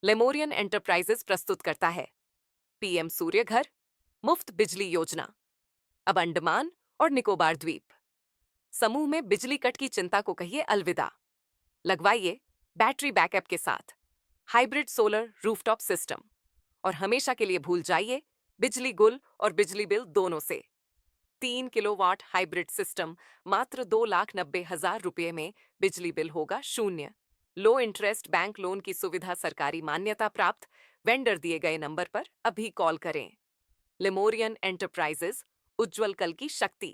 Lemurian enterprises प्रस्तुत करता है पीएम सूर्य घर मुफ्त बिजली योजना। अब अंडमान और निकोबार द्वीप समूह में बिजली कट की चिंता को कहिए अलविदा। लगवाइए बैटरी बैकअप के साथ हाइब्रिड सोलर रूफटॉप सिस्टम और हमेशा के लिए भूल जाइए बिजली गुल और बिजली बिल दोनों से। 3 किलोवाट हाइब्रिड सिस्टम मात्र 2,90,000 रुपये में बिजली बिल होगा शून्य। लो इंटरेस्ट बैंक लोन की सुविधा सरकारी मान्यता प्राप्त। वेंडर दिए गए नंबर पर अभी कॉल करें। लेमोरियन एंटरप्राइजेस, उज्जवल कल की शक्ति।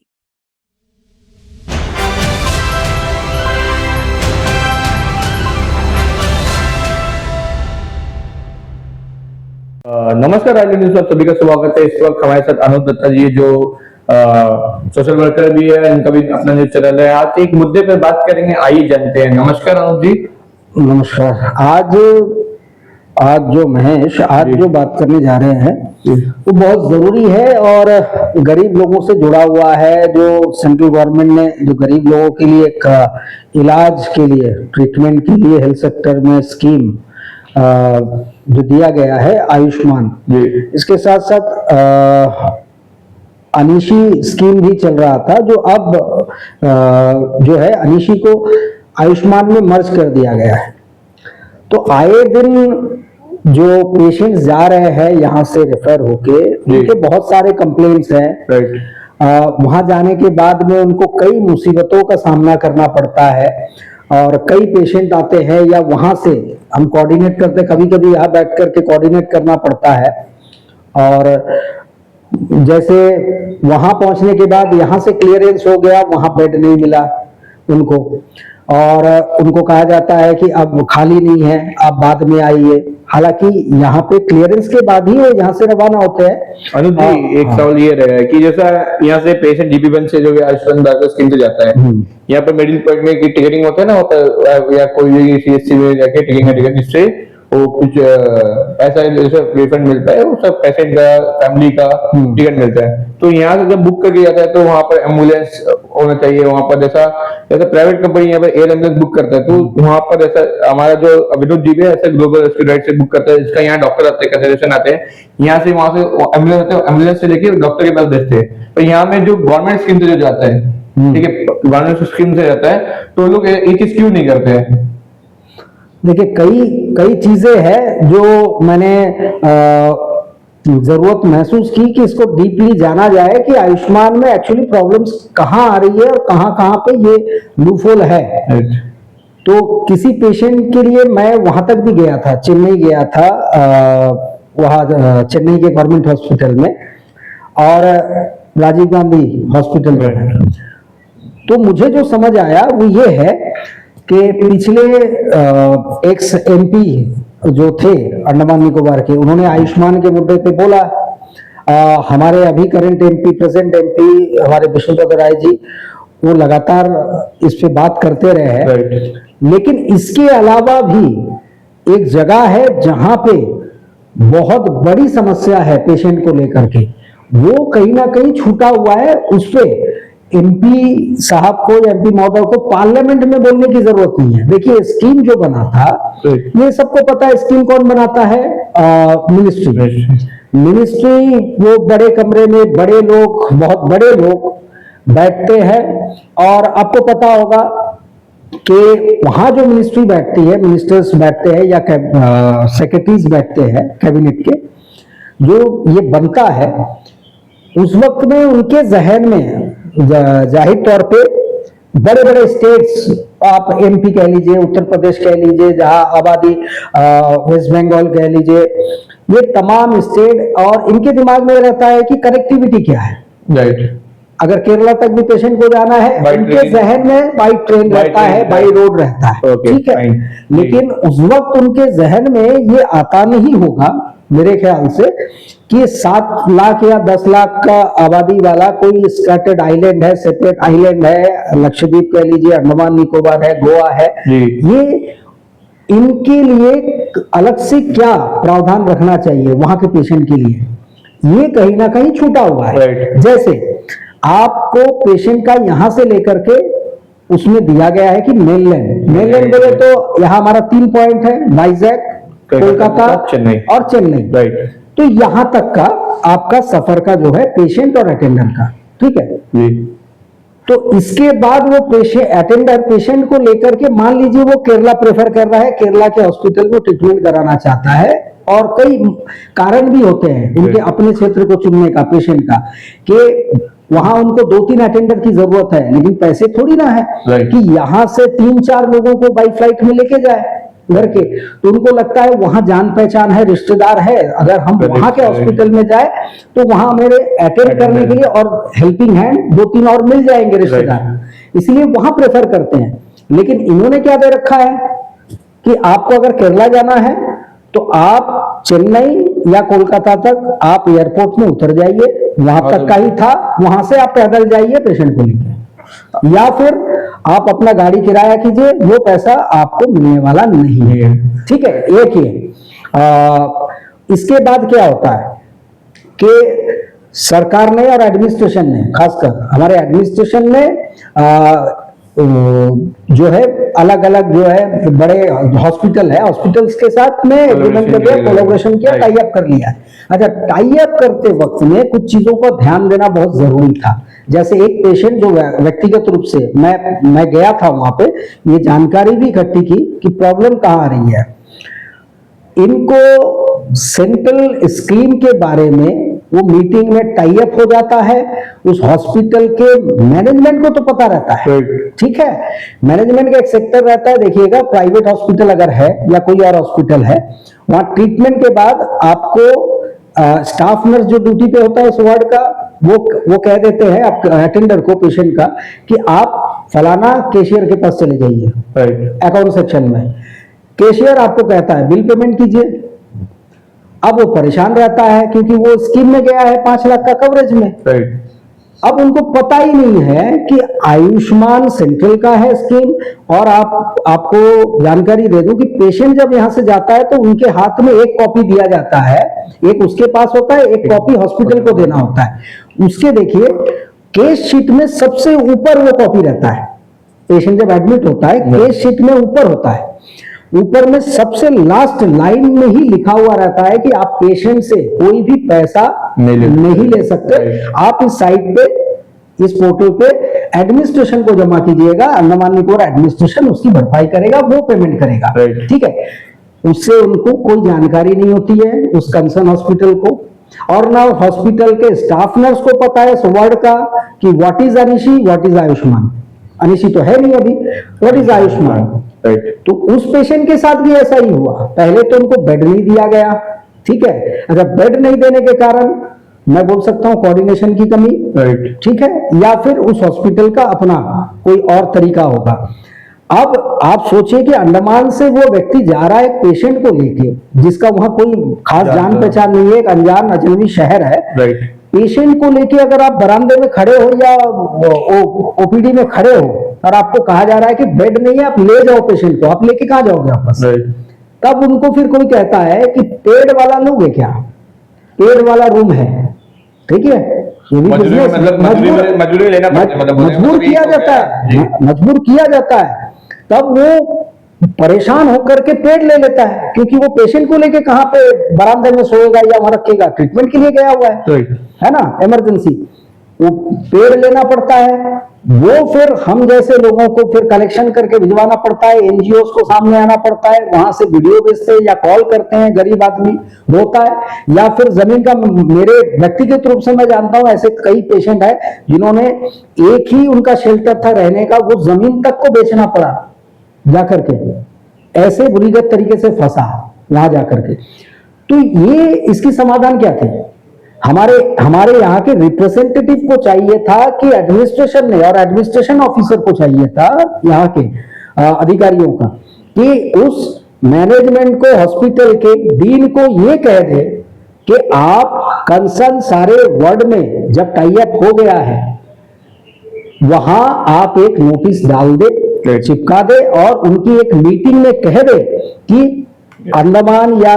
नमस्कार राजनीति न्यूज में सभी का स्वागत है। इस वक्त हमारे साथ अनुप दत्ता जी जो सोशल वर्कर भी है, इनका भी अपना न्यूज चैनल है। आज एक मुद्दे पर बात करेंगे, आइए जानते हैं। नमस्कार अनुप जी। नमस्कार। आज जो महेश जो बात करने जा रहे हैं वो बहुत जरूरी है और गरीब लोगों से जुड़ा हुआ है। जो सेंट्रल गवर्नमेंट ने जो गरीब लोगों के लिए एक इलाज के लिए, ट्रीटमेंट के लिए हेल्थ सेक्टर में स्कीम जो दिया गया है आयुष्मान, इसके साथ साथ अनिशी स्कीम भी चल रहा था, जो अब जो है अनिशी को आयुष्मान में मर्ज कर दिया गया है। तो आए दिन जो पेशेंट्स जा रहे हैं यहाँ से रेफर होके, उनके बहुत सारे कंप्लेंट्स हैं। वहां जाने के बाद में उनको कई मुसीबतों का सामना करना पड़ता है और कई पेशेंट आते हैं या वहां से हम कोऑर्डिनेट करते, कभी कभी यहाँ बैठ करके कोऑर्डिनेट करना पड़ता है। और जैसे वहां पहुंचने के बाद यहाँ से क्लियरेंस हो गया, वहां बेड नहीं मिला उनको और उनको कहा जाता है कि अब खाली नहीं है, आप बाद में आइए। हालांकि यहाँ पे क्लियरेंस के बाद ही वो यहाँ से रवाना होते हैं। अनुप जी, एक सवाल ये रहेगा कि जैसा यहाँ से पेशेंट जीबी से जो आयुष्मान भारत स्कीम से जाता है, यहाँ पर मिडिल पॉइंट में टिकटिंग होता है ना, होता है या कोई भी सीएससी में जाके टिकट जिससे वो कुछ ऐसा रिफंड मिलता है, वो सब पेशेंट का, फैमिली का टिकट मिलता है। तो यहाँ से जब बुक करके जाता है तो वहाँ पर एम्बुलेंस होना चाहिए। वहाँ पर जैसा प्राइवेट कंपनी यहाँ पर एयर एम्बुलेंस बुक करता है, तो वहाँ पर जैसा हमारा जो विनोद जी है ऐसा ग्लोबल रेस्क्यू राइट से बुक करता है, जिसका यहाँ डॉक्टर आते हैं, कंसल्टेशन आते हैं, यहाँ से वहां से एम्बुलेंस आते हैं, एम्बुलेंस से लेके डॉक्टर के पास भेजते हैं। तो यहाँ में जो गवर्नमेंट स्कीम से जो जाता है, ठीक है, गवर्नमेंट स्कीम से जाता है, तो लोग ये चीज क्यों नहीं करते हैं? देखिए, कई चीजें हैं जो मैंने जरूरत महसूस की कि इसको डीपली जाना जाए कि आयुष्मान में एक्चुअली प्रॉब्लम्स कहाँ आ रही है और कहाँ पे ये लूफोल है। तो किसी पेशेंट के लिए मैं वहां तक भी गया था, चेन्नई गया था, वहां चेन्नई के गवर्नमेंट हॉस्पिटल में और राजीव गांधी हॉस्पिटल में। तो मुझे जो समझ आया वो ये है कि पिछले एक्स एमपी जो थे अंडमान निकोबार के, उन्होंने आयुष्मान के मुद्दे पे बोला। हमारे अभी करंट एमपी, प्रेजेंट एमपी हमारे विष्णुपद राय जी, वो लगातार इस पे बात करते रहे हैं। लेकिन इसके अलावा भी एक जगह है जहां पे बहुत बड़ी समस्या है पेशेंट को लेकर के, वो कहीं ना कहीं छूटा हुआ है। उस पे एमपी साहब को या एमपी महोदय को पार्लियामेंट में बोलने की जरूरत नहीं है। देखिए, स्कीम जो बना था, ये सबको पता है स्कीम कौन बनाता है, मिनिस्ट्री। वो बड़े कमरे में बड़े लोग, बहुत बड़े लोग बैठते हैं और आपको पता होगा कि वहां जो मिनिस्ट्री बैठती है, मिनिस्टर्स बैठते हैं या सेक्रेटरीज बैठते हैं कैबिनेट के, जो ये बनता है, उस वक्त में उनके जहन में जाहिर तौर पे बड़े बड़े स्टेट्स, आप एमपी कह लीजिए, उत्तर प्रदेश कह लीजिए, जहां आबादी वेस्ट बंगाल कह लीजिए, ये तमाम स्टेट, और इनके दिमाग में रहता है कि कनेक्टिविटी क्या है। राइट। अगर केरला तक भी पेशेंट को जाना है, इनके जहन में बाई ट्रेन रहता है, बाई रोड रहता है, ठीक है। लेकिन उस वक्त उनके जहन में ये आता नहीं होगा मेरे ख्याल से कि 7 लाख या 10 लाख का आबादी वाला कोई स्कैटर्ड आइलैंड है, सेपरेट आइलैंड है, लक्षद्वीप कह लीजिए, अंडमान निकोबार है, गोवा है, ये इनके लिए अलग से क्या प्रावधान रखना चाहिए वहां के पेशेंट के लिए, ये कहीं ना कहीं छूटा हुआ है। जैसे आपको पेशेंट का यहां से लेकर के उसमें दिया गया है कि मेनलैंड बोले तो यहाँ हमारा 3 पॉइंट है, वाइजैक, कोलकाता चेन्नई और चेन्नई। राइट तो यहां तक का आपका सफर का जो है पेशेंट और अटेंडर का, ठीक है। जी तो इसके बाद वो अटेंडर पेशेंट को लेकर के, मान लीजिए वो केरला प्रेफर कर रहा है, केरला के हॉस्पिटल में ट्रीटमेंट कराना चाहता है, और कई कारण भी होते हैं उनके अपने क्षेत्र को चुनने का, पेशेंट का, कि वहां उनको 2-3 अटेंडर की जरूरत है, लेकिन पैसे थोड़ी ना है कि यहां से 3-4 लोगों को बाई फ्लाइट में लेके जाए घर के। तो उनको लगता है वहां जान पहचान है, रिश्तेदार है, अगर हम वहां के हॉस्पिटल में जाए तो वहां मेरे अटेंड करने के लिए और हेल्पिंग हैंड 2-3 और मिल जाएंगे रिश्तेदार, इसलिए वहां प्रेफर करते हैं। लेकिन इन्होंने क्या दे रखा है कि आपको अगर केरला जाना है तो आप चेन्नई या कोलकाता तक आप एयरपोर्ट में उतर जाइए, वहां तक का ही था, वहां से आप पैदल जाइए पेशेंट को लेकर, या फिर आप अपना गाड़ी किराया कीजिए, वो पैसा आपको मिलने वाला नहीं है, ठीक है। एक ये इसके बाद क्या होता है कि सरकार ने और एडमिनिस्ट्रेशन ने, खासकर हमारे एडमिनिस्ट्रेशन ने जो है अलग अलग जो है बड़े हॉस्पिटल है, हॉस्पिटल्स के साथ में एग्रीमेंट कर दिया, कोलैबोरेशन किया, टाई अप कर लिया। अच्छा, टाई अप करते वक्त में कुछ चीजों पर ध्यान देना बहुत जरूरी था। जैसे एक पेशेंट जो व्यक्तिगत रूप से मैं गया था वहां पे, ये जानकारी भी इकट्ठी की कि प्रॉब्लम कहाँ आ रही है। इनको सेंट्रल स्कीम के बारे में वो मीटिंग में टाई अप हो जाता है, उस हॉस्पिटल के मैनेजमेंट को तो पता रहता है, ठीक है। मैनेजमेंट का एक सेक्टर रहता है, देखिएगा प्राइवेट हॉस्पिटल अगर है या कोई और हॉस्पिटल है, वहां ट्रीटमेंट के बाद आपको स्टाफ नर्स जो ड्यूटी पे होता है उस वार्ड का, वो कह देते हैं आप अटेंडर को, पेशेंट का, कि आप फलाना कैशियर के पास चले जाइए अकाउंट सेक्शन में। कैशियर आपको कहता है बिल पेमेंट कीजिए। अब वो परेशान रहता है क्योंकि वो स्कीम में गया है 5 लाख का कवरेज में। अब उनको पता ही नहीं है कि आयुष्मान सेंट्रल का है स्कीम, और आपको जानकारी दे दूं कि पेशेंट जब यहां से जाता है तो उनके हाथ में एक कॉपी दिया जाता है, एक उसके पास होता है, एक कॉपी हॉस्पिटल को देना होता है। उसके देखिए केस शीट में सबसे ऊपर वो कॉपी रहता है। पेशेंट जब एडमिट होता है केस शीट में ऊपर होता है, ऊपर में सबसे लास्ट लाइन में ही लिखा हुआ रहता है कि आप पेशेंट से कोई भी पैसा नहीं ले सकते। आप इस साइट पे, इस पोर्टल पे एडमिनिस्ट्रेशन को जमा कीजिएगा, अंडमान निकोबार एडमिनिस्ट्रेशन उसकी भरपाई करेगा, वो पेमेंट करेगा, ठीक है। उससे उनको कोई जानकारी नहीं होती है उस कंसर्न हॉस्पिटल को, और ना हॉस्पिटल के स्टाफ नर्स को पता है वार्ड का कि व्हाट इज अनिशी, व्हाट इज आयुष्मान। अनिशी तो है नहीं अभी, व्हाट इज आयुष्मान। तो उस पेशेंट के साथ भी ऐसा ही हुआ। पहले तो उनको बेड नहीं दिया गया, ठीक है। अगर बेड नहीं देने के कारण मैं बोल सकता हूं कोऑर्डिनेशन की कमी, ठीक है, या फिर उस हॉस्पिटल का अपना कोई और तरीका होगा। अब आप सोचिए कि अंडमान से वो व्यक्ति जा रहा है पेशेंट को लेके, जिसका वहां कोई खास जान पहचान नहीं है, एक अनजान अजनबी शहर है। पेशेंट को लेके अगर आप बरामदे में खड़े हो या ओपीडी में खड़े हो और आपको कहा जा रहा है कि बेड नहीं है, आप ले जाओ पेशेंट को, आप लेके कहां जाओगे वापस? तब उनको फिर कोई कहता है कि पेड वाला लोगे क्या, पेड वाला रूम है, ठीक है। ये भी मजबूर किया जाता है, मजबूर किया जाता है। तब वो परेशान होकर के पेड ले लेता है, क्योंकि वो पेशेंट को लेके कहां पे बरामदे में सोएगा या वहां रखेगा, ट्रीटमेंट के लिए गया हुआ है ना, इमरजेंसी। वो पेड लेना पड़ता है, वो फिर हम जैसे लोगों को फिर कलेक्शन करके भिजवाना पड़ता है, एनजीओ को सामने आना पड़ता है, वहां से वीडियो भेजते हैं या कॉल करते हैं, गरीब आदमी रोता है, या फिर जमीन का, मेरे व्यक्तिगत रूप से मैं जानता हूं ऐसे कई पेशेंट है जिन्होंने एक ही उनका शेल्टर था रहने का, वो जमीन तक को बेचना पड़ा जाकर के, ऐसे बुरीगत तरीके से फंसा वहां जाकर के। तो ये इसकी समाधान क्या थे? हमारे यहाँ के रिप्रेजेंटेटिव को चाहिए था कि एडमिनिस्ट्रेशन ने, और एडमिनिस्ट्रेशन ऑफिसर को चाहिए था यहाँ के अधिकारियों का, कि उस मैनेजमेंट को, हॉस्पिटल के डीन को ये कह दे कि आप कंसर्न सारे वार्ड में जब टाई अप हो गया है, वहां आप एक नोटिस डाल दे, चिपका दे, और उनकी एक मीटिंग में कह दे कि अंडमान या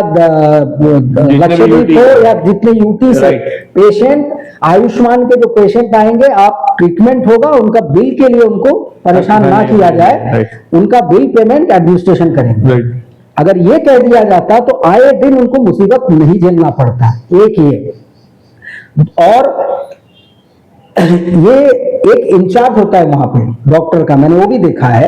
लक्षद्वीप हो या जितने यूटी से पेशेंट, आयुष्मान के जो पेशेंट आएंगे, आप ट्रीटमेंट होगा, उनका बिल के लिए उनको परेशान ना किया जाए, उनका बिल पेमेंट एडमिनिस्ट्रेशन करेंगे। अगर ये कह दिया जाता तो आए दिन उनको मुसीबत नहीं झेलना पड़ता। एक ये, और ये एक इंचार्ज होता है वहां पे डॉक्टर का, मैंने वो भी देखा है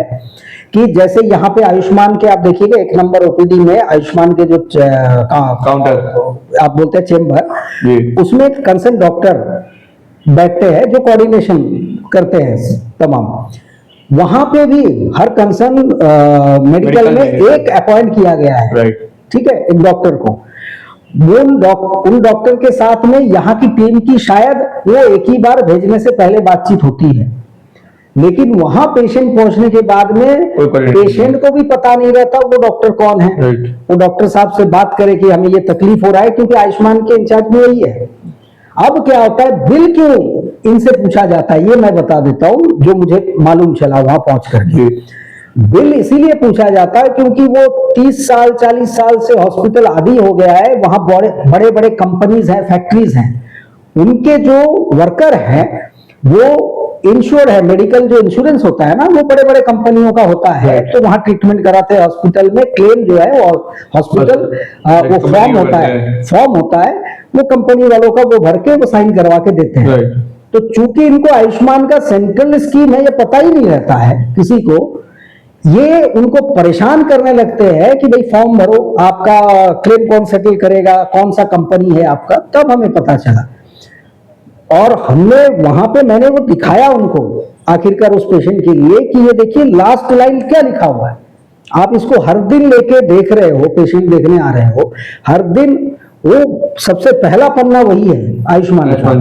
कि जैसे यहाँ पे आयुष्मान के आप देखिएगा 1 नंबर ओपीडी में आयुष्मान के जो काउंटर आप बोलते हैं चेम्बर, उसमें एक कंसर्न डॉक्टर बैठते हैं जो कोऑर्डिनेशन करते हैं तमाम। वहां पे भी हर कंसर्न मेडिकल में एक अपॉइंट किया गया है, राइट, ठीक है, एक डॉक्टर को। उन डॉक्टर के साथ में यहाँ की टीम की शायद वो एक ही बार भेजने से पहले बातचीत होती है, लेकिन वहां पेशेंट पहुंचने के बाद में पेशेंट को भी पता नहीं रहता वो डॉक्टर कौन है। वो डॉक्टर साहब से बात करे कि हमें ये तकलीफ हो रहा है, क्योंकि आयुष्मान के इंचार्ज में वही है। अब क्या होता है, बिल क्यों इनसे पूछा जाता है ये मैं बता देता हूं, जो मुझे मालूम चला वहां पहुंच करके। बिल इसीलिए पूछा जाता है क्योंकि वो 30 साल 40 साल से हॉस्पिटल आदि हो गया है, वहां बड़े बड़े कंपनीज हैं, फैक्ट्रीज हैं, उनके जो वर्कर हैं वो इंश्योर है, मेडिकल जो इंश्योरेंस होता है ना वो बड़े बड़े कंपनियों का होता है, तो वहां ट्रीटमेंट कराते हैं हॉस्पिटल में। क्लेम जो है वो हॉस्पिटल वो फॉर्म होता है वो कंपनी वालों का, वो भर के वो साइन करवा के देते हैं। तो चूंकि इनको आयुष्मान का सेंट्रल स्कीम है ये पता ही नहीं रहता है किसी को, ये उनको परेशान करने लगते हैं कि भाई फॉर्म भरो, आपका क्लेम कौन सेटल करेगा, कौन सा कंपनी है आपका, तब हमें पता चला। और हमने वहां पे मैंने वो दिखाया उनको आखिरकार उस पेशेंट के लिए कि ये देखिए लास्ट लाइन क्या लिखा हुआ है, आप इसको हर दिन लेके देख रहे हो, पेशेंट देखने आ रहे हो हर दिन, वो सबसे पहला पन्ना वही है आयुष्मान का,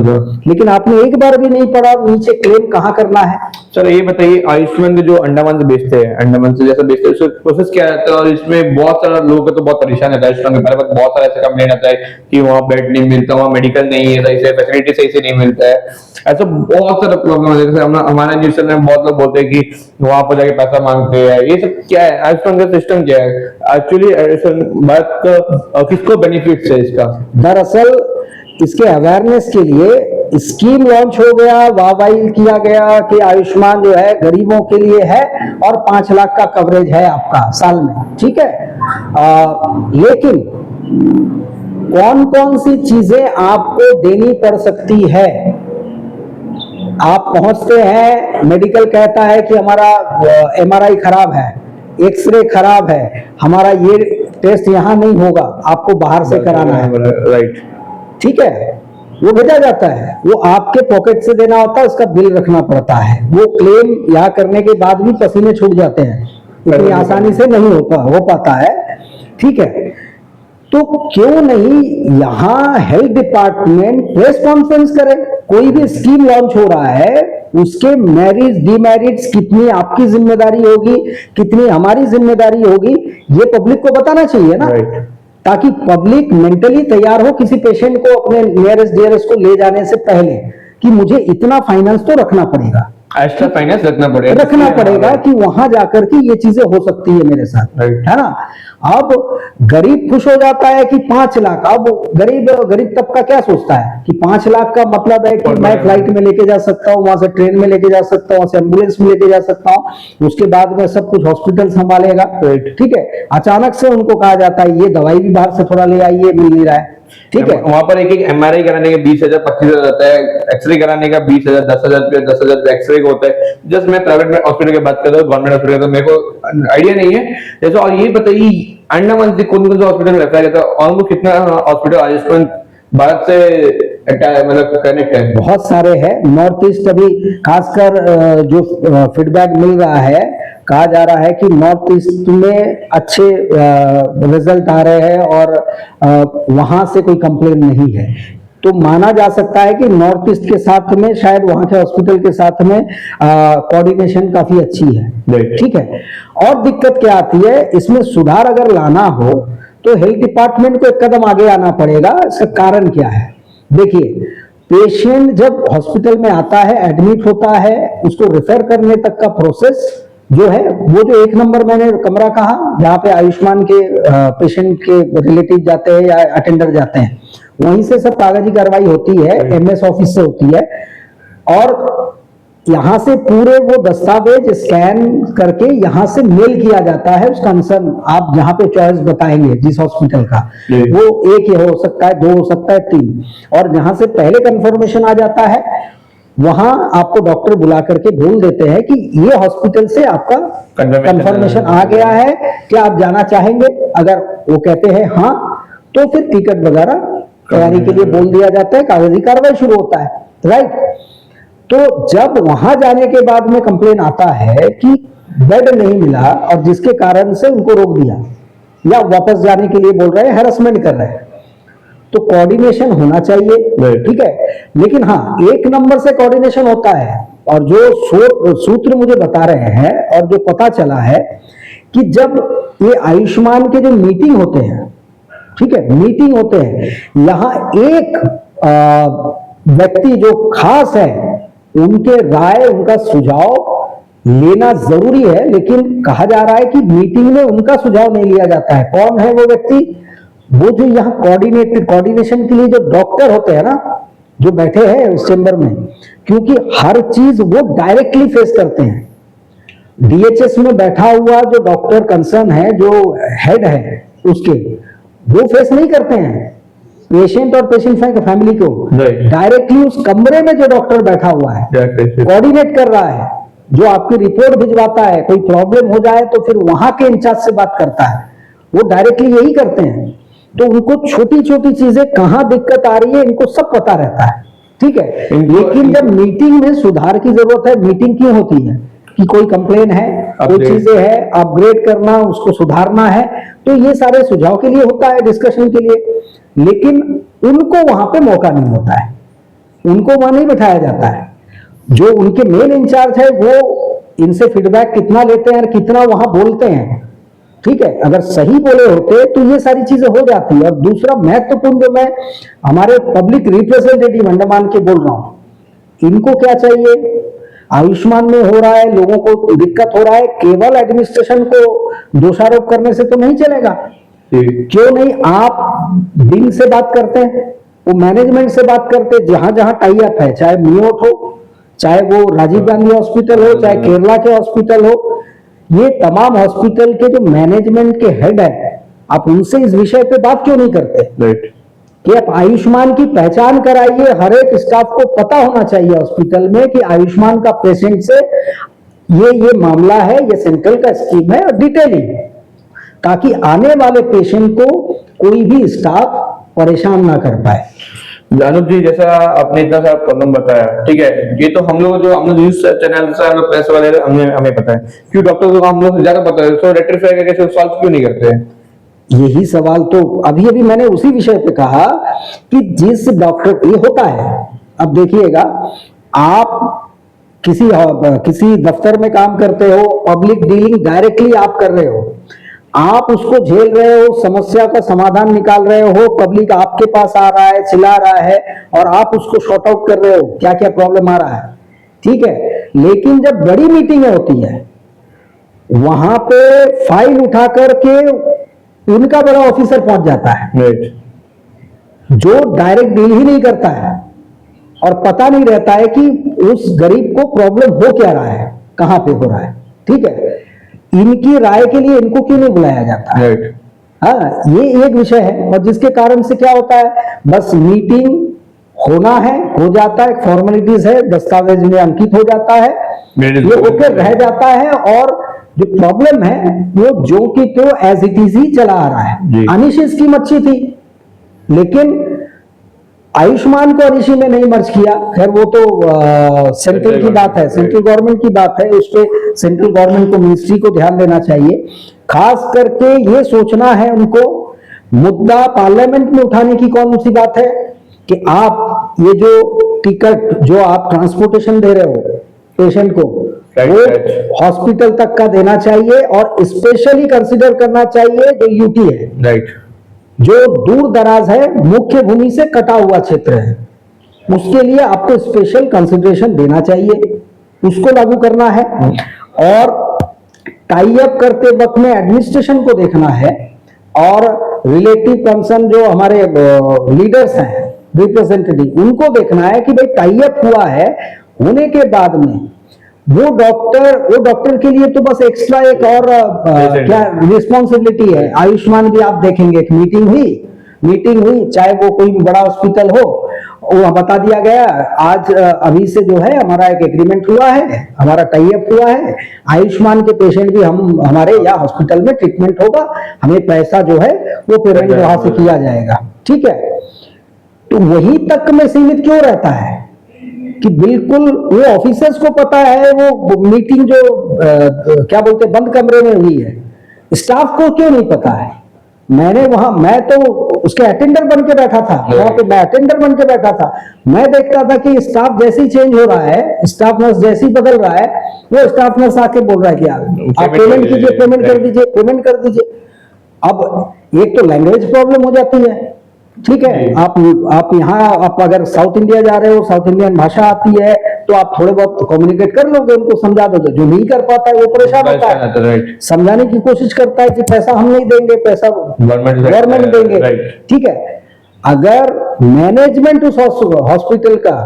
लेकिन आपने एक बार भी नहीं पढ़ा नीचे क्लेम कहाँ करना है। सर ये बताइए, आयुष्मान जो अंडमान से बेचते हैं, अंडमान से जैसे बेचते हैं, उसका प्रोसेस क्या रहता है? और इसमें बहुत सारा लोगों को तो बहुत परेशान रहता है आयुष्मान के बारे में, बहुत सारा ऐसा कंप्लेंट आता है कि वहाँ बेड नहीं मिलता, वहाँ मेडिकल नहीं है सही से, फैसिलिटी सही से नहीं मिलता है, ऐसा बहुत सारा प्रॉब्लम है। जैसे हमारे न्यूज चैनल में बहुत लोग बोलते हैं कि वहां पर जाके पैसा मांगते हैं, ये सब क्या है? आयुष्मान का सिस्टम क्या है एक्चुअली? आयुष्मान भारत का किसको बेनिफिट है इसका? दरअसल इसके अवेयरनेस के लिए स्कीम लॉन्च हो गया, वाहवाही किया गया कि आयुष्मान जो है गरीबों के लिए है और 5 लाख का कवरेज है आपका साल में, ठीक है। लेकिन कौन कौन सी चीजें आपको देनी पड़ सकती है? आप पहुंचते हैं, मेडिकल कहता है कि हमारा MRI खराब है, एक्सरे खराब है, हमारा ये टेस्ट यहां नहीं होगा, आपको बाहर से कराना है, राइट, ठीक है। वो भेजा जाता है, वो आपके पॉकेट से देना होता है, उसका बिल रखना पड़ता है। वो क्लेम यहाँ करने के बाद भी पसीने छूट जाते हैं, इतनी आसानी से नहीं हो पाता है, ठीक है। तो क्यों नहीं यहाँ हेल्थ डिपार्टमेंट प्रेस कॉन्फ्रेंस करे, कोई भी स्कीम लॉन्च हो रहा है उसके मेरिट्स डिमेरिट्स, कितनी आपकी जिम्मेदारी होगी, कितनी हमारी जिम्मेदारी होगी, ये पब्लिक को बताना चाहिए ना, ताकि पब्लिक मेंटली तैयार हो किसी पेशेंट को अपने नियरेस्ट डियरेस्ट को ले जाने से पहले कि मुझे इतना फाइनेंस तो रखना पड़ेगा, एक्स्ट्रा फाइनेंस रखना पड़ेगा कि वहां जाकर के ये चीजें हो सकती है मेरे साथ, है ना। अब गरीब खुश हो जाता है कि 5 लाख, अब गरीब तबका क्या सोचता है कि 5 लाख का मतलब है कि मैं फ्लाइट में लेके जा सकता हूँ, वहां से ट्रेन में लेके जा सकता हूँ, वहां से एम्बुलेंस में लेके जा सकता हूँ, उसके बाद में सब कुछ हॉस्पिटल संभालेगा, ठीक है। अचानक से उनको कहा जाता है ये दवाई भी बाहर से थोड़ा ले आइए, मिल नहीं रहा है, ठीक है। वहां पर एक MRI कराने का 20,000 25,000 होता है, एक्सरे कराने का 20,000 10,000 एक्सरे का होता है। जस्ट मैं प्राइवेट हॉस्पिटल की बात कर रहा हूँ, गवर्नमेंट हॉस्पिटल का मेरे को आइडिया नहीं है जैसे। और ये बताइए अंडमान से कौन कौन सा हॉस्पिटल रेफर करता है, ऑलमोस्ट कितना हॉस्पिटल आयुष्मान भारत से मतलब कनेक्ट है? बहुत सारे हैं नॉर्थ ईस्ट, अभी खासकर जो फीडबैक मिल रहा है, कहा जा रहा है कि नॉर्थ ईस्ट में अच्छे रिजल्ट आ रहे हैं और वहां से कोई कंप्लेन नहीं है, तो माना जा सकता है कि नॉर्थ ईस्ट के साथ में शायद वहां के हॉस्पिटल के साथ में कोऑर्डिनेशन काफी अच्छी है, ठीक है। और दिक्कत क्या आती है इसमें, सुधार अगर लाना हो तो हेल्थ डिपार्टमेंट को एक कदम आगे आना पड़ेगा। इसका कारण क्या है? देखिए, पेशेंट जब हॉस्पिटल में आता है, एडमिट होता है, उसको रेफर करने तक का प्रोसेस जो है, वो जो 1 नंबर मैंने कमरा कहा जहां पे आयुष्मान के पेशेंट के रिलेटिव जाते हैं या अटेंडर जाते हैं, वहीं से सब कागजी कार्रवाई होती है, MS ऑफिस से होती है। और यहाँ से पूरे वो दस्तावेज स्कैन करके यहाँ से मेल किया जाता है उस कंसर्न, आप जहाँ पे चॉइस बताएंगे जिस हॉस्पिटल का, वो एक ही हो सकता है, 2 हो सकता है, 3, और जहाँ से पहले कंफर्मेशन आ जाता है वहां आपको डॉक्टर बुला करके बोल देते हैं कि ये हॉस्पिटल से आपका कंफर्मेशन आ गया है, क्या आप जाना चाहेंगे? अगर वो कहते हैं हाँ, तो फिर टिकट वगैरह तैयारी के लिए बोल दिया जाता है, कागजी कार्रवाई शुरू होता है, राइट। तो जब वहां जाने के बाद में कंप्लेन आता है कि बेड नहीं मिला और जिसके कारण से उनको रोक दिया या वापस जाने के लिए बोल रहे हैं, हैरेसमेंट कर रहे हैं, तो कोऑर्डिनेशन होना चाहिए, ठीक है। लेकिन हाँ, एक नंबर से कोऑर्डिनेशन होता है, और जो सूत्र मुझे बता रहे हैं और जो पता चला है कि जब ये आयुष्मान के जो मीटिंग होते हैं, ठीक है, मीटिंग होते हैं, यहाँ एक व्यक्ति जो खास है उनके राय, उनका सुझाव लेना जरूरी है, लेकिन कहा जा रहा है कि मीटिंग में उनका सुझाव नहीं लिया जाता है। कौन है वो व्यक्ति? वो जो यहाँ कोऑर्डिनेशन के लिए जो डॉक्टर होते हैं ना, जो बैठे हैं उस चेंबर में, क्योंकि हर चीज वो डायरेक्टली फेस करते हैं। डीएचएस में बैठा हुआ जो डॉक्टर कंसर्न है, जो हेड है उसके, वो फेस नहीं करते हैं पेशेंट और पेशेंट फैमिली को, डायरेक्टली उस कमरे में जो डॉक्टर बैठा हुआ है कोऑर्डिनेट कर रहा है, जो आपकी रिपोर्ट भिजवाता है, कोई प्रॉब्लम हो जाए तो फिर वहां के इंचार्ज से बात करता है, वो डायरेक्टली यही करते हैं। तो उनको छोटी छोटी चीजें कहां दिक्कत आ रही है इनको सब पता रहता है, ठीक है। लेकिन जब मीटिंग में सुधार की जरूरत है, मीटिंग क्यों होती है? कि कोई कंप्लेन है, कोई चीजें है, अपग्रेड करना, उसको सुधारना है, तो ये सारे सुझाव के लिए होता है, डिस्कशन के लिए। लेकिन उनको वहां पे मौका नहीं होता है, उनको वहां नहीं बिठाया जाता है। जो उनके मेन इंचार्ज है वो इनसे फीडबैक कितना लेते हैं और कितना वहां बोलते हैं, ठीक है। अगर सही बोले होते तो ये सारी चीजें हो जाती है। और दूसरा महत्वपूर्ण जो मैं हमारे पब्लिक रिप्रेजेंटेटिव अंडमान के बोल रहा हूं, इनको क्या चाहिए? आयुष्मान में हो रहा है, लोगों को दिक्कत हो रहा है, केवल एडमिनिस्ट्रेशन को दोषारोप करने से तो नहीं चलेगा। क्यों नहीं आप दिन से बात करते हैं, वो मैनेजमेंट से बात करते हैं, जहां जहां टाई अप है, चाहे मियोट हो, चाहे वो राजीव गांधी हॉस्पिटल हो, चाहे केरला के हॉस्पिटल हो, ये तमाम हॉस्पिटल के जो मैनेजमेंट के हेड है, आप उनसे इस विषय पे बात क्यों नहीं करते? कि आप आयुष्मान की पहचान कराइए। हर एक स्टाफ को पता होना चाहिए हॉस्पिटल में कि आयुष्मान का पेशेंट से ये मामला है, ये सेंट्रल का स्कीम है, और डिटेलिंग, ताकि आने वाले पेशेंट को कोई भी स्टाफ परेशान ना कर पाए। अनुज जी, जैसा आपने इतना सारा प्रॉब्लम बताया, ठीक है, ये तो हम लोग जो हमने न्यूज चैनल से, हम लोग प्रेस वाले, हमें पता है, क्यों डॉक्टर को हम लोग ज्यादा पता है, तो रेक्टिफाई करके सॉल्व क्यों नहीं करते हैं? यही सवाल तो अभी अभी मैंने उसी विषय पे कहा कि जिस डॉक्टर, ये होता है, अब देखिएगा, आप किसी दफ्तर में काम करते हो, पब्लिक डीलिंग डायरेक्टली आप कर रहे हो, आप उसको झेल रहे हो, समस्या का समाधान निकाल रहे हो, पब्लिक आपके पास आ रहा है, चिल्ला रहा है, और आप उसको शॉर्ट आउट कर रहे हो क्या क्या प्रॉब्लम आ रहा है, ठीक है। लेकिन जब बड़ी मीटिंग होती है, वहां पे फाइल उठा करके उनका बड़ा ऑफिसर पहुंच जाता है, जो डायरेक्ट डील ही नहीं करता है, और पता नहीं रहता है कि उस गरीब को प्रॉब्लम हो क्या रहा है, कहां पे हो रहा है, ठीक है। इनकी राय के लिए इनको क्यों नहीं बुलाया जाता है? हाँ, ये एक विषय है। और जिसके कारण से क्या होता है, बस मीटिंग होना है, हो जाता है, फॉर्मेलिटीज है, दस्तावेज में अंकित हो जाता है, ये होकर रह जाता है, और जो प्रॉब्लम है वो जो कि तो एज इट इज ही चला आ रहा है। अनिशी स्कीम अच्छी थी, लेकिन आयुष्मान को अनिशी में नहीं मर्ज किया। खैर वो तो सेंट्रल की बात है, सेंट्रल गवर्नमेंट की बात है, उस पर सेंट्रल गवर्नमेंट को, मिनिस्ट्री को ध्यान देना चाहिए। खास करके ये सोचना है उनको, मुद्दा पार्लियामेंट में उठाने की कौन सी बात है कि आप ये जो टिकट जो आप ट्रांसपोर्टेशन दे रहे हो पेशेंट को, वो हॉस्पिटल तक का देना चाहिए, और स्पेशली कंसिडर करना चाहिए जो यूटी है, राइट, जो दूर दराज है, मुख्य भूमि से कटा हुआ क्षेत्र है, उसके लिए आपको स्पेशल कंसिडरेशन देना चाहिए, उसको लागू करना है। और टाई अप करते वक्त में एडमिनिस्ट्रेशन को देखना है, और रिलेटिव कंसर्न जो हमारे लीडर्स हैं, रिप्रेजेंटेटिव, उनको देखना है कि भाई टाई अप हुआ है, होने के बाद में वो डॉक्टर के लिए तो बस एक्स्ट्रा एक और क्या रिस्पॉन्सिबिलिटी है। आयुष्मान भी आप देखेंगे, एक मीटिंग हुई, चाहे वो कोई बड़ा हॉस्पिटल हो, वो बता दिया गया आज अभी से जो है हमारा एक एग्रीमेंट हुआ है, हमारा टाई अप हुआ है, आयुष्मान के पेशेंट भी हमारे या हॉस्पिटल में ट्रीटमेंट होगा, हमें पैसा जो है वो पेमेंट वहां से किया जाएगा, ठीक है। तो वही तक में सीमित क्यों रहता है कि बिल्कुल वो ऑफिसर्स को पता है वो मीटिंग जो क्या बोलते बंद कमरे में हुई है, स्टाफ को क्यों नहीं पता है? मैं तो उसके अटेंडर बन के बैठा था, वहां पे मैं अटेंडर बन के बैठा था, मैं देखता था कि स्टाफ जैसे ही चेंज हो रहा है, स्टाफ नर्स जैसे ही बदल रहा है, वो स्टाफ नर्स आके बोल रहा है कि आप पेमेंट कीजिए, पेमेंट कर दीजिए। अब एक तो लैंग्वेज प्रॉब्लम हो जाती है, ठीक है। आप यहाँ आप अगर साउथ इंडिया जा रहे हो, साउथ इंडियन भाषा आती है तो आप थोड़े बहुत कम्युनिकेट कर लोगे, उनको समझा दोगे। जो नहीं कर पाता है वो परेशान होता है, समझाने की कोशिश करता है कि पैसा हम नहीं देंगे, पैसा गवर्नमेंट देंगे, ठीक है। अगर मैनेजमेंट उस हॉस्पिटल का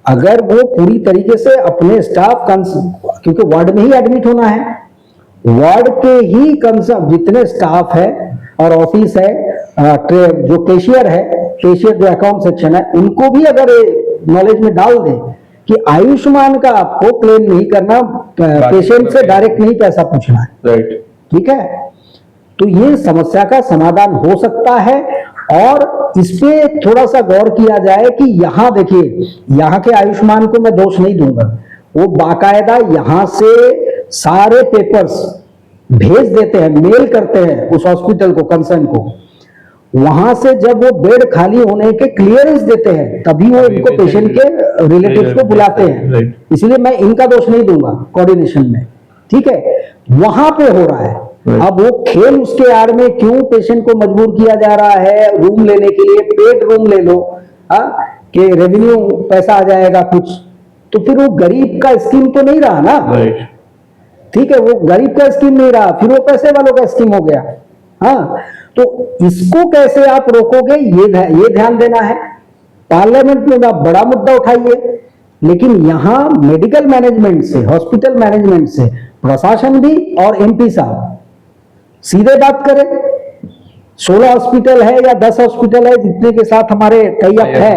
अगर वो पूरी तरीके से अपने स्टाफ, क्योंकि वार्ड में ही एडमिट होना है, वार्ड के ही कंसर्न जितने स्टाफ है और ऑफिस है, जो कैशियर है, कैशियर जो अकाउंट सेक्शन है, उनको भी अगर नॉलेज में डाल दे कि आयुष्मान का आपको क्लेम नहीं करना, पेशेंट से डायरेक्ट नहीं पैसा पूछना है, राइट, ठीक है, तो ये समस्या का समाधान हो सकता है। और इस पे थोड़ा सा गौर किया जाए कि यहां देखिए, यहां के आयुष्मान को मैं दोष नहीं दूंगा, वो बाकायदा यहां से सारे पेपर्स भेज देते हैं, मेल करते हैं उस हॉस्पिटल को, कंसर्न को, वहां से जब वो बेड खाली होने के क्लियरेंस देते हैं तभी वो इनको पेशेंट के रिलेटिव्स को बुलाते हैं। इसलिए मैं इनका दोष नहीं दूंगा कोऑर्डिनेशन में, ठीक है, वहां पे हो रहा है। अब वो खेल उसके आड़ में क्यों पेशेंट को मजबूर किया जा रहा है रूम लेने के लिए, पेड रूम ले लो, कि रेवेन्यू पैसा आ जाएगा कुछ, तो फिर वो गरीब का स्कीम तो नहीं रहा ना, ठीक है, वो गरीब का स्कीम नहीं रहा, फिर वो पैसे वालों का स्कीम हो गया। हाँ, तो इसको कैसे आप रोकोगे, ये ध्यान देना है। पार्लियामेंट में आप बड़ा मुद्दा उठाइए, लेकिन यहां मेडिकल मैनेजमेंट से, हॉस्पिटल मैनेजमेंट से प्रशासन भी और एमपी साहब सीधे बात करें। 16 हॉस्पिटल है या 10 हॉस्पिटल है जितने के साथ हमारे टाई अप है,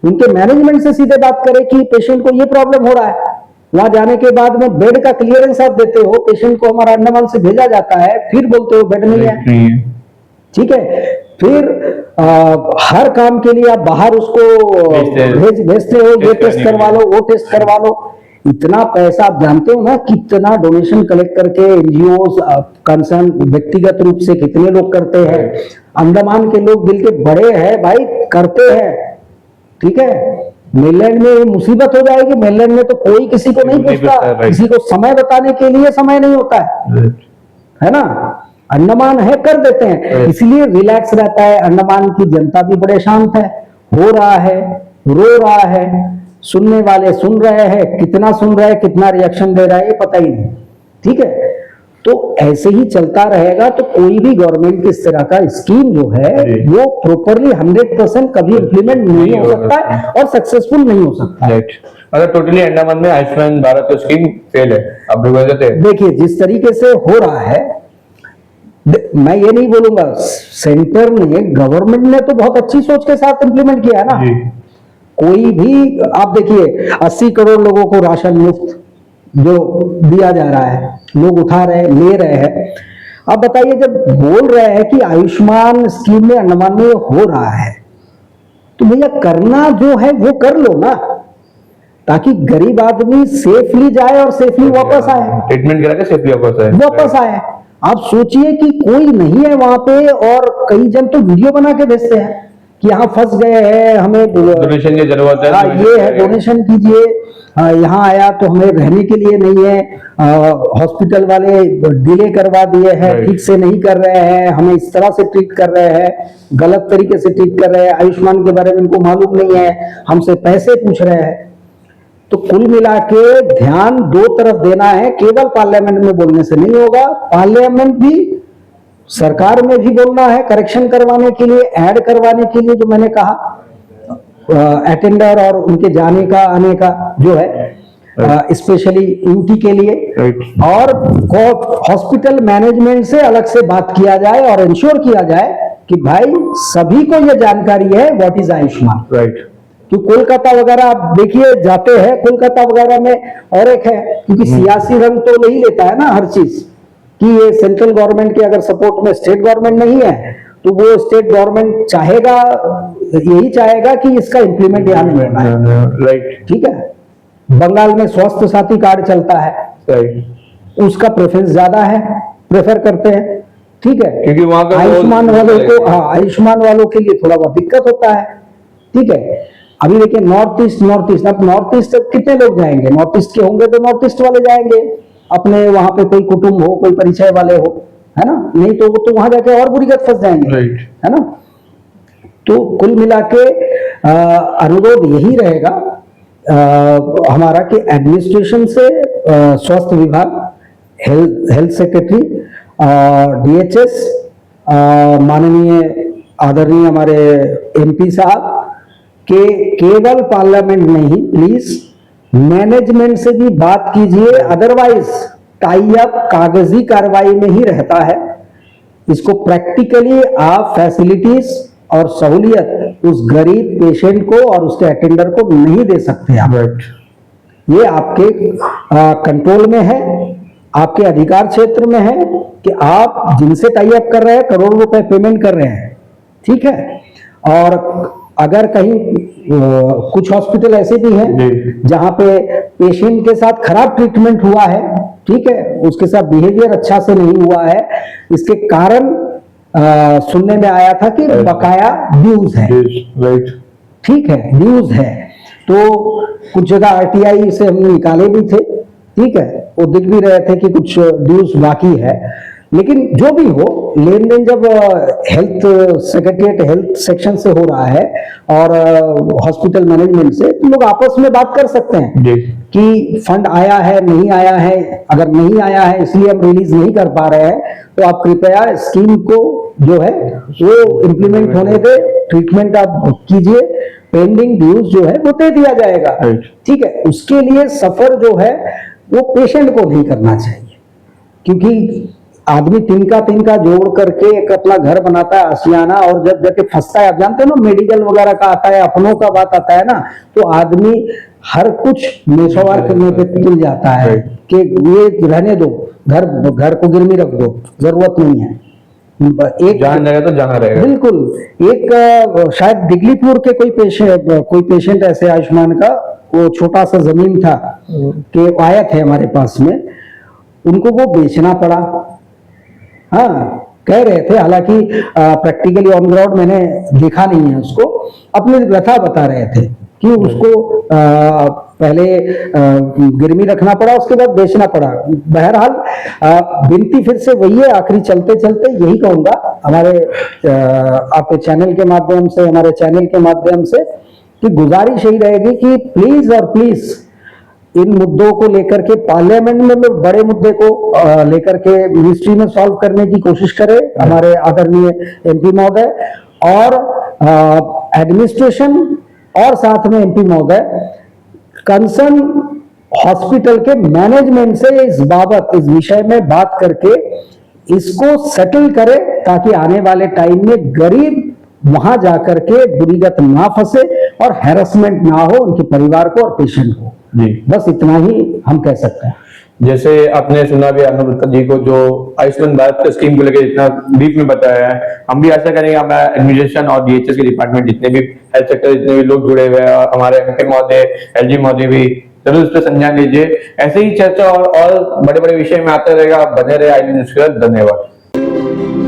उनके मैनेजमेंट से सीधे बात करें कि पेशेंट को ये प्रॉब्लम हो रहा है। वहां जाने के बाद में बेड का क्लियरेंस आप देते हो, पेशेंट को हमारा अंडमान से भेजा जाता है, फिर बोलते हो बेड नहीं है, ठीक है, फिर हर काम के लिए आप बाहर उसको भेजते हो, ये टेस्ट करवा लो, वो टेस्ट करवा लो। इतना पैसा आप जानते हो ना, कितना डोनेशन कलेक्ट करके एनजीओ कंसर्न व्यक्तिगत रूप से कितने लोग करते हैं। अंडमान के लोग दिल के बड़े हैं भाई, करते हैं, ठीक है। मेनलैंड में मुसीबत हो जाएगी, मेनलैंड में तो कोई किसी को नहीं पूछता, किसी को समय बताने के लिए समय नहीं होता है ना। अंडमान है, कर देते हैं, इसलिए रिलैक्स रहता है। अंडमान की जनता भी बड़े शांत है, हो रहा है, रो रहा है, सुनने वाले सुन रहे हैं, कितना सुन रहे हैं, कितना रिएक्शन दे रहा है ये पता ही नहीं, ठीक है। तो ऐसे ही चलता रहेगा तो कोई भी गवर्नमेंट की इस तरह का स्कीम जो है वो प्रॉपरली 100% कभी इम्प्लीमेंट नहीं हो सकता है और सक्सेसफुल नहीं हो सकता है। अगर टोटली अंडमान में आयुष्मान भारत स्कीम फेल है, आप भी बोलते हैं। देखिए जिस तरीके से हो रहा है, मैं ये नहीं बोलूंगा, सेंटर ने, गवर्नमेंट ने तो बहुत अच्छी सोच के साथ इम्प्लीमेंट किया है ना। कोई भी आप देखिए 80 करोड़ लोगों को राशन मुफ्त जो दिया जा रहा है, लोग उठा रहे, ले रहे हैं। अब बताइए, जब बोल रहे हैं कि आयुष्मान स्कीम में अंडमान में हो रहा है, तो भैया करना जो है वो कर लो ना, ताकि गरीब आदमी सेफली जाए और सेफली वापस आए, ट्रीटमेंट करा के सेफली वापस आए। आप सोचिए कि कोई नहीं है वहां पे और कई जन तो वीडियो बना के भेजते हैं कि यहाँ फंस गए हैं, हमें डोनेशन की जरूरत है, ये है डोनेशन कीजिए, यहाँ आया तो हमें रहने के लिए नहीं है, हॉस्पिटल वाले डिले करवा दिए हैं, ठीक से नहीं कर रहे हैं, हमें इस तरह से ट्रीट कर रहे हैं, गलत तरीके से ट्रीट कर रहे हैं, आयुष्मान के बारे में इनको मालूम नहीं है, हमसे पैसे पूछ रहे हैं। तो कुल मिला के ध्यान दो तरफ देना है, केवल पार्लियामेंट में बोलने से नहीं होगा, पार्लियामेंट भी सरकार में भी बोलना है, करेक्शन करवाने के लिए, ऐड करवाने के लिए, जो मैंने कहा अटेंडर और उनके जाने का आने का जो है, स्पेशली यूटी के लिए, और हॉस्पिटल मैनेजमेंट से अलग से बात किया जाए और इंश्योर किया जाए कि भाई सभी को यह जानकारी है व्हाट इज आयुष्मान। राइट। कि कोलकाता वगैरह आप देखिए जाते हैं, कोलकाता वगैरह में और एक है, क्योंकि सियासी रंग तो नहीं लेता है ना हर चीज, कि ये सेंट्रल गवर्नमेंट के अगर सपोर्ट में स्टेट गवर्नमेंट नहीं है तो वो स्टेट गवर्नमेंट चाहेगा, यही चाहेगा कि इसका इंप्लीमेंट यहाँ नहीं होना है। राइट। ठीक है। बंगाल में स्वास्थ्य साथी कार्ड चलता है, राइट। उसका प्रेफरेंस ज्यादा है, प्रेफर करते हैं। ठीक है, क्योंकि वहां का आयुष्मान वालों को, हाँ आयुष्मान वालों के लिए थोड़ा बहुत दिक्कत होता है। ठीक है। अभी देखिए नॉर्थ ईस्ट, अब नॉर्थ ईस्ट कितने लोग जाएंगे? नॉर्थ ईस्ट के होंगे तो नॉर्थ ईस्ट वाले जाएंगे, अपने वहां पे कोई कुटुंब हो, कोई परिचय वाले हो, है ना, नहीं तो वो तो वहां जाके और बुरी गत फंस जाएंगे। राइट। है ना। तो कुल मिला के अनुरोध यही रहेगा हमारा कि एडमिनिस्ट्रेशन से स्वास्थ्य विभाग, हेल्थ सेक्रेटरी, डीएचएस, माननीय आदरणीय हमारे एमपी साहब के केवल पार्लियामेंट में ही प्लीज मैनेजमेंट से भी बात कीजिए, अदरवाइज टाई अप कागजी कार्रवाई में ही रहता है। इसको प्रैक्टिकली आप फैसिलिटीज और सहूलियत उस गरीब पेशेंट को और उसके अटेंडर को नहीं दे सकते आप। ये आपके कंट्रोल में है, आपके अधिकार क्षेत्र में है कि आप जिनसे टाई अप कर रहे हैं, करोड़ों रुपए पेमेंट कर रहे हैं। ठीक है। और अगर कहीं कुछ हॉस्पिटल ऐसे भी हैं जहां पे पेशेंट के साथ खराब ट्रीटमेंट हुआ है, ठीक है, उसके साथ बिहेवियर अच्छा से नहीं हुआ है, इसके कारण सुनने में आया था कि बकाया ड्यूज है। राइट। ठीक है, ड्यूज है। तो कुछ जगह आरटीआई से हमने निकाले भी थे। ठीक है, वो दिख भी रहे थे कि कुछ ड्यूज बाकी है। लेकिन जो भी हो, लेन देन जब हेल्थ सेक्रेटरीट, हेल्थ सेक्शन से हो रहा है और हॉस्पिटल मैनेजमेंट से, तो लोग आपस में बात कर सकते हैं कि फंड आया है, नहीं आया है। अगर नहीं आया है इसलिए हम रिलीज नहीं कर पा रहे हैं, तो आप कृपया स्कीम को जो है वो इम्प्लीमेंट होने दे, ट्रीटमेंट आप कीजिए, पेंडिंग ड्यूज जो है वो दे दिया जाएगा। ठीक है। उसके लिए सफर जो है वो पेशेंट को नहीं करना चाहिए, क्योंकि आदमी तिनका जोड़ करके एक अपना घर बनाता है आशियाना, और जब जाके फंसता है, आप जानते हैं ना, मेडिकल वगैरह का आता है, अपनों का बात आता है ना, तो आदमी हर कुछ मेसवार करने पे तुल जाता है कि ये रहने दो, घर को गिरवी रख दो, जरूरत नहीं है। एक जान जाएगा तो जाना रहेगा। बिल्कुल। एक शायद दिगलीपुर के कोई पेशेंट ऐसे आयुष्मान का, वो छोटा सा जमीन था कि आया थे हमारे पास में, उनको वो बेचना पड़ा। हाँ, कह रहे थे, हालांकि प्रैक्टिकली ऑन ग्राउंड मैंने देखा नहीं है उसको, अपनी व्यथा बता रहे थे कि उसको पहले गिरवी रखना पड़ा, उसके बाद बेचना पड़ा। बहरहाल विनती फिर से वही है, आखिरी चलते चलते यही कहूंगा हमारे आपके चैनल के माध्यम से, हमारे चैनल के माध्यम से, कि गुजारिश यही रहेगी कि प्लीज और प्लीज इन मुद्दों को लेकर के पार्लियामेंट में बड़े मुद्दे को लेकर के मिनिस्ट्री में सॉल्व करने की कोशिश करें हमारे आदरणीय एमपी महोदय, और एडमिनिस्ट्रेशन और साथ में एमपी महोदय कंसर्न हॉस्पिटल के मैनेजमेंट से इस बाबत, इस विषय में बात करके इसको सेटल करे, ताकि आने वाले टाइम में गरीब वहां जाकर के बुरीगत ना फंसे और हैरेसमेंट ना हो उनके परिवार को और पेशेंट को। जी, बस इतना ही हम कह सकते हैं। जैसे आपने सुना भी अनुरुद्ध जी को, जो आयुष्मान भारत स्कीम को लेकर इतना डीप में बताया है, हम भी आशा करेंगे हमारा एडमिनिस्ट्रेशन और डीएचएस के डिपार्टमेंट, जितने भी हेल्थ सेक्टर, जितने भी लोग जुड़े हुए हैं, और हमारे एमपी महोदय, एलजी महोदय भी जरूर इस पर संज्ञान लीजिए। ऐसे ही चर्चा और बड़े बड़े विषय में आते रहेगा। आप बने रहे आई न्यूज़। धन्यवाद।